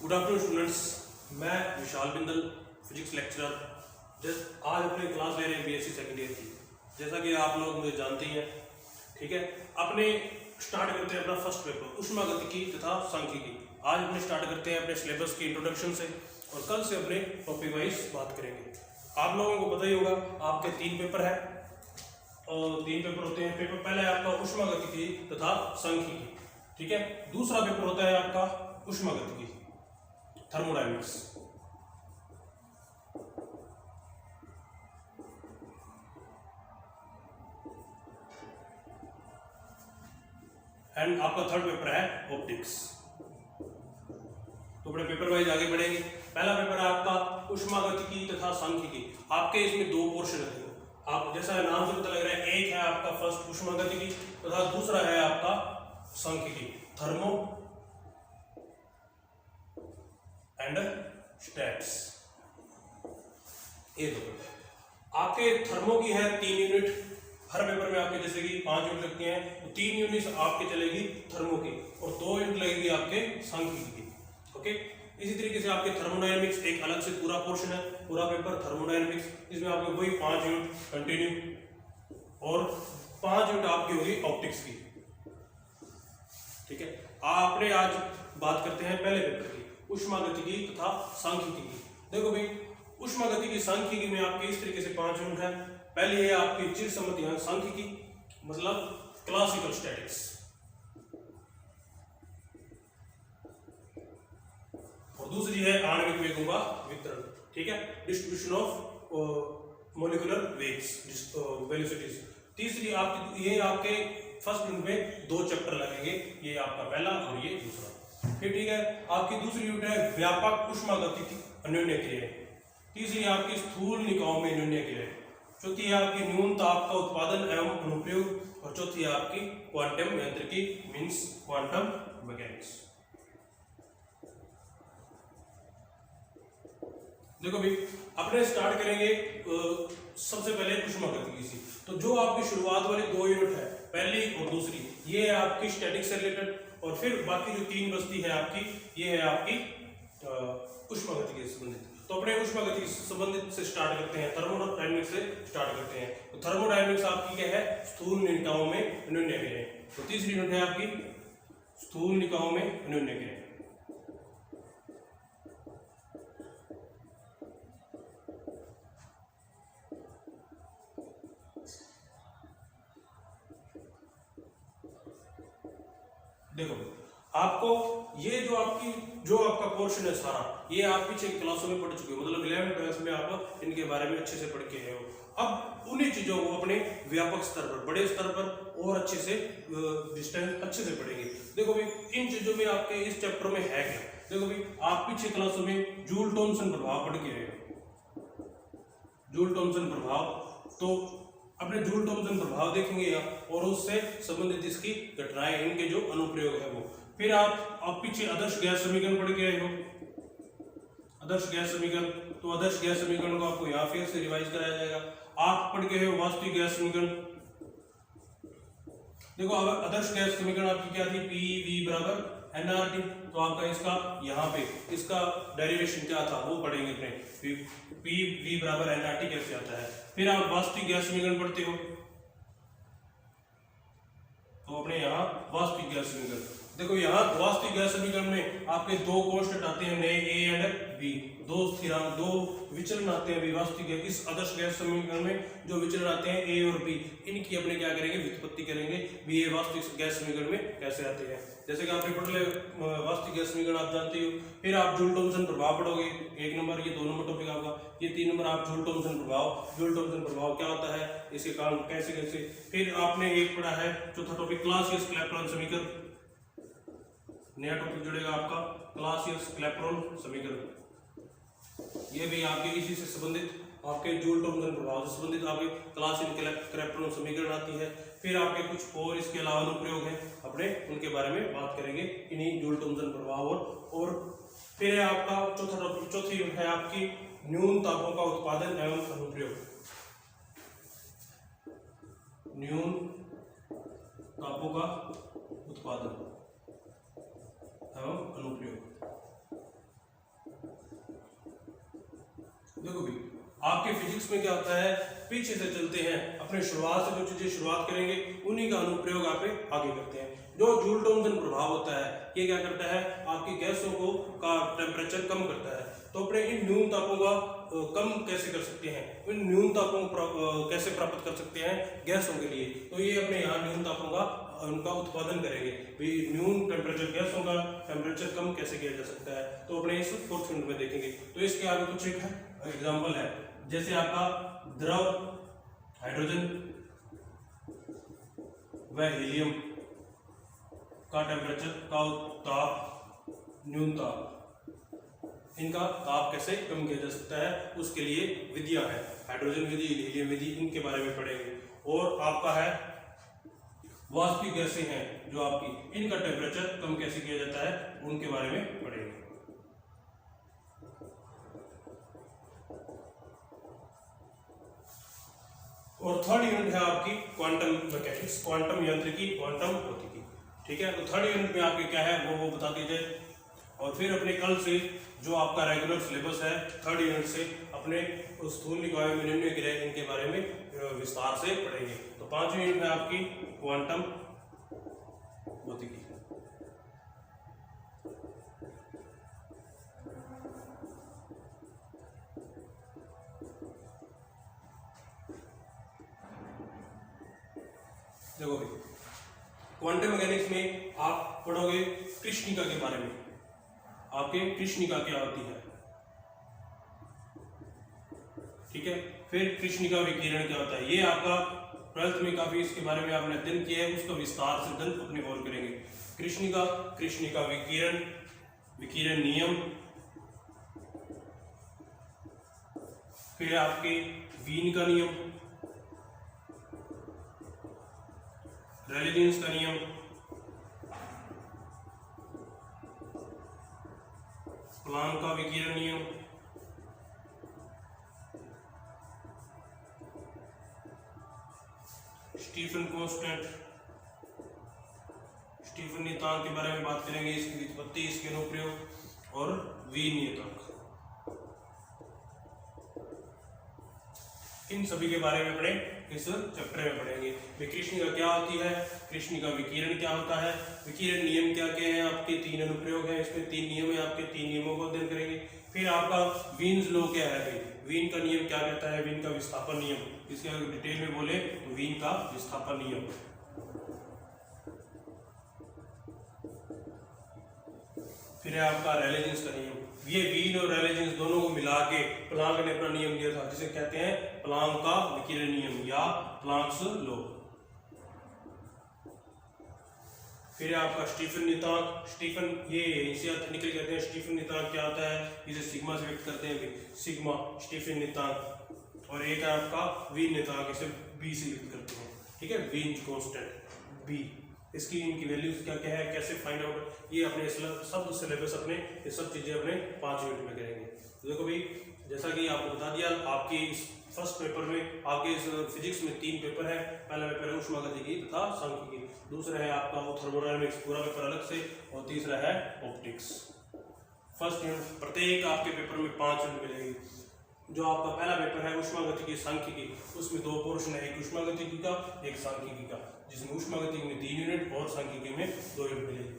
Good afternoon students, मैं विशाल Bindal physics lecturer आज अपने क्लास ले रहे हैं बीएससी सेकेंड ईयर की। जैसा कि आप लोग मुझे जानते ही हैं, ठीक है। अपने स्टार्ट करते हैं अपना फर्स्ट पेपर ऊष्मागतिकी तथा सांख्यिकी। आज अपने स्टार्ट करते हैं अपने सिलेबस की इंट्रोडक्शन से और कल से अपने टॉपिक वाइज बात करेंगे। आप लोगों को पता ही होगा आपके 3 पेपर है और 3 पेपर होते हैं। पेपर पहला है आपका ऊष्मागतिकी तथा सांख्यिकी, ठीक है। दूसरा पेपर होता है आपका ऊष्मागतिकी थर्मोडायनेमिक्स, एंड आपका थर्ड पेपर है ऑप्टिक्स। तो अपने पेपर वाइज आगे बढ़ेंगे। पहला पेपर है आपका ऊष्मागतिकी तथा सांख्यिकी। आपके इसमें 2 पोर्शन है। आप जैसा नाम से पता लग रहा है, एक है आपका फर्स्ट ऊष्मागतिकी तथा दूसरा है आपका सांख्यिकी थर्मो एंड स्टैट्स। ये 2 पेपर आपके थर्मो की है 3 यूनिट। हर पेपर में आपके जैसे कि 5 यूनिट लगती हैं, तो 3 यूनिट आपके चलेगी थर्मो की और 2 यूनिट लगेगी आपके सांख्यिकी की। ओके, इसी तरीके से आपके थर्मोडायनेमिक्स एक अलग से पूरा पोर्शन है, पूरा पेपर थर्मोडायनेमिक्स। इसमें आपके वही 5 यूनिट कंटिन्यू और 5 यूनिट आपकी होगी ऑप्टिक्स की, ठीक है। आपने आज बात करते हैं पहले पेपर की ऊष्मागतिकी तथा सांख्यिकी की। देखो भाई, ऊष्मागतिकी सांख्यिकी में आपके इस तरीके से 5 यूनिट है। पहली है आपकी चिरसम्मत सांख्यिकी, मतलब क्लासिकल स्टैटिक्स, और दूसरी है आणविक वेगों का वितरण, ठीक है, डिस्ट्रीब्यूशन ऑफ मॉलिक्यूलर वेग्स वेलोसिटीज। तीसरी आपकी ये आपके फर्स्ट यूनिट में 2 चैप्टर लगेंगे, ये आपका पहला और ये दूसरा, फिर ठीक है। आपकी दूसरी यूनिट है व्यापक ऊष्मागतिकी अन्योन्य क्रियाएं। तीसरी आपकी स्थूल निकायों में अन्योन्य क्रियाएं। चौथी है आपकी न्यून ताप का उत्पादन एवं अनुप्रयोग और चौथी है आपकी क्वांटम यांत्रिकी मींस क्वांटम मैकेनिक्स। देखो भाई, अपने स्टार्ट करेंगे सबसे पहले ऊष्मागतिकी से। तो जो आपकी शुरुआत वाली 2 यूनिट है, पहली और दूसरी, ये है आपकी स्टैटिक्स से रिलेटेड, और फिर बाकी जो 3 बचती है आपकी, ये है आपकी ऊष्मागतिकी से संबंधित। तो अपने ऊष्मागतिकी से संबंधित से स्टार्ट करते हैं, थर्मोडायनेमिक्स से स्टार्ट करते हैं। तो थर्मोडायनेमिक्स आपकी क्या है, स्थूल निकायों में अन्योन्य क्रियाएं। तो तीसरी यूनिट है आपकी स्थूल निकायों में अन्योन्य क्रियाएं। देखो आपको ये जो आपका पोर्शन है सारा, ये आप पीछे क्लासों में पढ़ चुके हो, मतलब 11th क्लास में आप इनके बारे में अच्छे से पढ़ के आए हो। अब उन्हीं चीजों को अपने व्यापक स्तर पर, बड़े स्तर पर और अच्छे से डिस्टेंस अच्छे से पढ़ेंगे। देखो भाई, इन चीजों में आपके इस चैप्टर में है क्या। देखो भाई, आप पीछे क्लासों में जूल थॉमसन प्रभाव पढ़ के आए हो, जूल थॉमसन प्रभाव। तो अपने जूल थॉमसन प्रभाव देखेंगे और उससे संबंधित इसकी घटनाएं, इनके जो अनुप्रयोग है वो। फिर आप पीछे आदर्श गैस समीकरण पढ़ के आए हो, आदर्श गैस समीकरण। तो आदर्श गैस समीकरण को आपको यहाँ फिर से रिवाइज कराया जाएगा। आप पढ़ के हो वास्तविक गैस समीकरण। देखो, अगर आदर्श गैस समीकरण आपकी क्या थी, पी वी बराबर एनआरटी। तो आपका इसका यहाँ पे इसका डेरिवेशन क्या था वो पढ़ेंगे अपने, पी वी बराबर एनआरटी कैसे आता है। फिर आप वास्तविक गैस समीकरण पढ़ते हो, तो अपने यहाँ वास्तविक गैस समीकरण। देखो, यहाँ वास्तविक गैस समीकरण में आपके 2 कांस्टेंट आते हैं नए, ए एंड बी, 2 स्थिरांक, 2 विचलन आते हैं वास्तविक गैस। इस आदर्श गैस समीकरण में जो विचलन आते हैं ए और बी, इनकी अपने क्या करेंगे, व्युत्पत्ति करेंगे भी ये वास्तविक गैस समीकरण में कैसे आते हैं। जैसे कि आपने पढ़ ले वास्तविक गैस समीकरण आप जानते हो। फिर आप जूल थॉमसन प्रभाव पढ़ोगे, 1 नंबर, ये 2 नंबर टॉपिक आपका। ये 3 नंबर आप जूल थॉमसन प्रभाव, जूल थॉमसन प्रभाव क्या होता है, इसके कारण कैसे कैसे। फिर आपने एक पढ़ा है चौथा टॉपिक क्लासियस क्लैपेरॉन समीकरण, नया टॉपिक जुड़ेगा आपका क्लासियस क्लैपेरॉन समीकरण। ये भी आपके इसी से संबंधित, आपके जूल थॉमसन प्रभाव से संबंधित आपके क्लासियस क्लैपेरॉन समीकरण आती है। फिर आपके कुछ और इसके अलावा अनुप्रयोग है, अपने उनके बारे में बात करेंगे, इन्हीं जूल थॉमसन प्रभाव और फिर है आपका चौथा टॉपिक, चौथी है आपकी न्यून तापों का उत्पादन एवं अनुप्रयोग। न्यून तापों का उत्पादन एवं अनुप्रयोग। देखो भी आपके फिजिक्स में क्या होता है, पीछे से चलते हैं, अपने शुरुआत से जो चीजें शुरुआत करेंगे उन्हीं का अनुप्रयोग आप आगे करते हैं। जो जूल थॉमसन प्रभाव होता है ये क्या करता है, आपकी गैसों को का टेम्परेचर कम करता है। तो अपने इन न्यून तापों का कम कैसे कर सकते हैं, इन न्यून तापों कैसे प्राप्त कर सकते हैं गैसों के लिए, तो ये अपने यहाँ न्यून तापों का उनका उत्पादन करेंगे। न्यून टेम्परेचर गैसों का टेम्परेचर कम कैसे किया जा सकता है, तो अपने इस फोर्थ यूनिट में देखेंगे। तो इसके आगे कुछ एक एग्जाम्पल है, जैसे आपका द्रव हाइड्रोजन व हीलियम का टेम्परेचर का ताप, न्यून ताप, इनका ताप कैसे कम किया जा सकता है, उसके लिए विधियां हैं, हाइड्रोजन विधि, हीलियम विधि, इनके बारे में पढ़ेंगे। और आपका है वाष्पिक गैसें हैं जो आपकी, इनका टेम्परेचर कम कैसे किया जाता है, उनके बारे में पढ़ेंगे। और थर्ड यूनिट है आपकी क्वांटम मैकेनिक्स, क्वांटम यांत्रिकी, क्वांटम भौतिकी। ठीक है, तो थर्ड यूनिट में आपके क्या है वो बता दीजिए। और फिर अपने कल से जो आपका रेगुलर सिलेबस है थर्ड यूनिट से अपने स्थूल निकाय में निम्न ग्रह, इनके बारे में विस्तार से पढ़ेंगे। तो पांचवी यूनिट है आपकी क्वांटम भौतिकी। देखो भाई, क्वांटम मैकेनिक्स में आप पढ़ोगे कृष्णिका के बारे में। आपके कृष्णिका क्या होती है, ठीक है। फिर कृष्णिका विकिरण क्या होता है, ये आपका 12th में काफी इसके बारे में आपने अध्ययन किया है, उसका विस्तार से अध्ययन अपने और करेंगे। कृष्णिका, कृष्णिका विकिरण, विकिरण नियम, फिर आपके वीन का नियम, रेलेजेंस का नियम, प्लांक का विकिरण नियम, स्टीफन कांस्टेंट, स्टीफन नियतांक के बारे में बात करेंगे, इसकी व्युत्पत्ति, इसके अनुप्रयोग, और वीन नियतांक, इन सभी के बारे में अपने इस चैप्टर में पढ़ेंगे। कृष्णिका क्या होती है, कृष्णिका विकिरण क्या होता है, विकिरण नियम क्या क्या है, आपके 3 अनुप्रयोग हैं, इसमें 3 नियम है, आपके 3 नियमों को अध्ययन करेंगे। फिर आपका वीन्स लॉ क्या है भाई, वीन का नियम क्या कहता है, वीन का विस्थापन नियम, इसके अगर डिटेल में बोले तो वीन का विस्थापन नियम। फिर है आपका रेलेजेंस का नियम, ये वीन और रेलेजेंस दोनों को मिला के प्लांक ने अपना नियम दिया था, जिसे कहते हैं प्लांक का विकिरण नियम या प्लांक्स लॉ। फिर आपका स्टीफन नियतांक, स्टीफन ये इसे निकल कहते हैं, स्टीफन नियतांक क्या होता है, इसे सिग्मा से व्यक्त करते हैं, सिग्मा स्टीफन नियतांक। और एक है आपका वीन नियतांक, इसे बी से व्यक्त करते हैं, ठीक है, वीन कांस्टेंट बी। इसकी इनकी वैल्यूज क्या क्या है, कैसे फाइंड आउट, ये अपने सब सिलेबस अपने ये सब चीजें अपने 5 यूनिट में करेंगे। तो देखो भाई, जैसा कि आपको बता दिया, आपकी इस फर्स्ट पेपर में आपके इस फिजिक्स में 3 पेपर है। पहला पेपर है ऊष्मागतिकी तथा सांख्यिकी, दूसरा है आपका थर्मोडायनामिक्स पूरा पेपर अलग से, और तीसरा है ऑप्टिक्स। फर्स्ट यूनिट प्रत्येक आपके पेपर में 5 यूनिट मिलेगी। जो आपका पहला पेपर है ऊष्मागतिकी सांख्यिकी, उसमें 2 पोर्शन है, एक ऊष्मागतिकी का, एक सांख्यिकी का, जिसमें ऊष्मागतिकी में 3 यूनिट और सांख्यिकी में 2 यूनिट मिलेगी।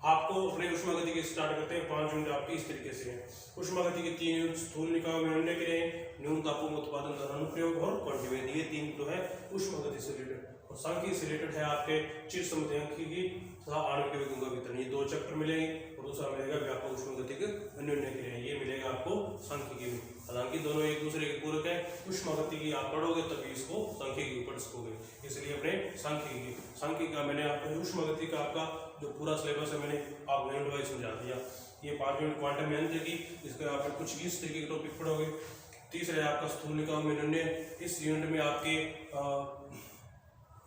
आपको अपने ऊष्मागतिकी स्टार्ट करते हैं, 5 यूनिट आपकी इस तरीके से है। ऊष्मागतिकी 3 यूनिट स्थूल निकाय में निर्णय के न्यून तापों में उत्पादन तथा अनुप्रयोग और क्वांटिवेद, ये 3 तो है ऊष्मागतिकी से रिलेटेड। और सांख्यिकी से रिलेटेड है आपके चिर समध्यांकिकी तथा आणविक वेगों का वितरण, ये 2 चैप्टर मिलेंगे। और दूसरा मिलेगा व्यापक ऊष्मागतिकी निर्णय के लिए, ये मिलेगा आपको सांख्यिकी में। हालांकि दोनों एक दूसरे के पूरक है, ऊष्मागतिकी आप पढ़ोगे तभी इसको सांख्यिकी पढ़ सकोगे, इसलिए अपने सांख्यिकी का मैंने आपको ऊष्मागतिकी का आपका जो पूरा सिलेबस है मैंने आपको यूनिट वाइज समझा दिया। ये 5 यूनिट क्वांटम यांत्रिकी, इसके आप कुछ इस तरीके के टॉपिक पढ़ोगे। तीसरा है आपका स्थूल निकाय में निर्णय, इस यूनिट में आपके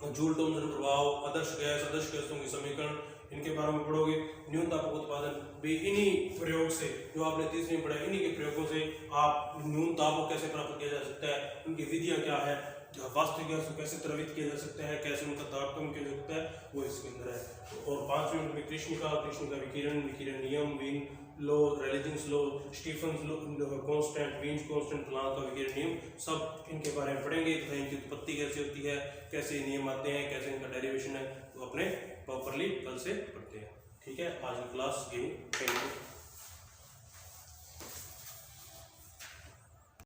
जूल थॉमसन प्रभाव, आदर्श गैसों के समीकरण, इनके बारे में पढ़ोगे। न्यून ताप उत्पादन भी इन्हीं प्रयोग से, जो आपने तीसरे में पढ़ा, इन्हीं के प्रयोगों से आप न्यून ताप को कैसे प्राप्त किया जा सकता है, उनकी विधियां क्या है, वास्तविक गैस को कैसे द्रवित किया जा सकता है, कैसे उनका तारतम्य किया जा सकता है, वो इसके अंदर है। और 5 मिनट में कृष्णिका विकिरण, विकिरण नियम, वीन लो, रेलिजेंस लो, स्टीफन लो, कांस्टेंट, वीन्स कांस्टेंट, प्लांक का विकिरण नियम, सब इनके बारे में पढ़ेंगे तथा इनकी उत्पत्ति कैसे होती है, कैसे नियम आते हैं, कैसे इनका डेरिवेशन है, तो अपने प्रॉपरली कल से पढ़ते हैं। ठीक है, आज की क्लास यही।